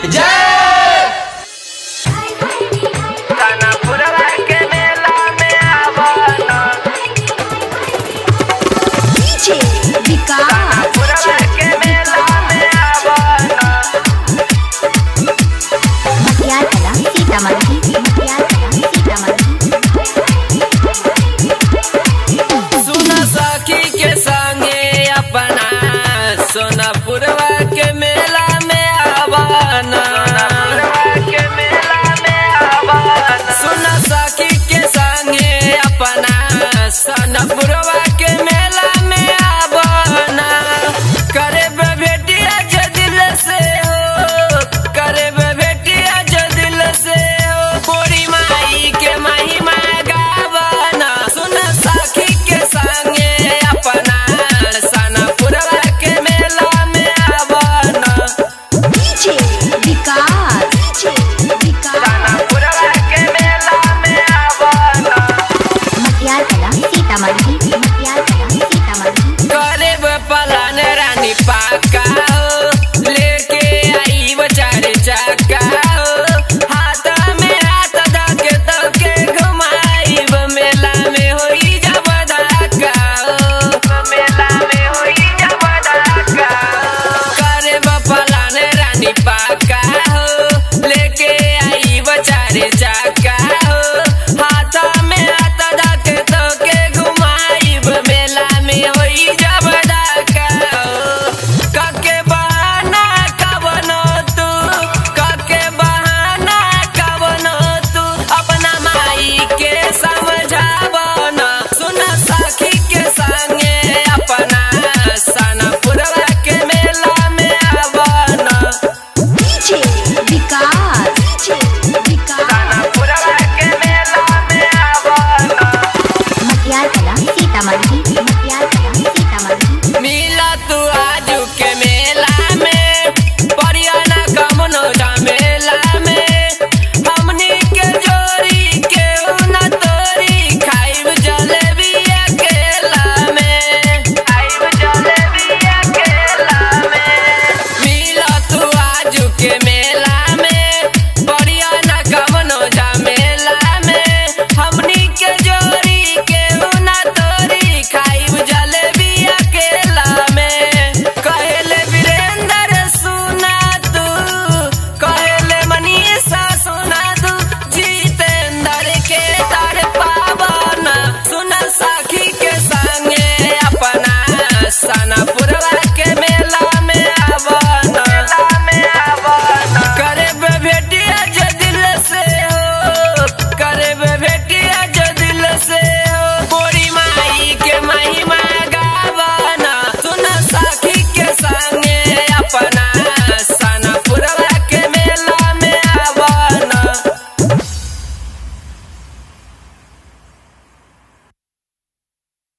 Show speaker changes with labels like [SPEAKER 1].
[SPEAKER 1] जय।
[SPEAKER 2] सुना सखी के संगे अपना सोनापुरवा के मेला में आवाना। सुना सखी के संगे अपना सोनापुरवा के मेला में आवाना। करे बेटिया जो दिल से हो, करे बेटिया जो दिल से हो, पूरी माई के महिमा गावाना। सुना सखी के संगे अपना सोनापुरवा के मेला में आवाना। सोनापुरवा के मेला में आवाना। करे पलान रानी पाका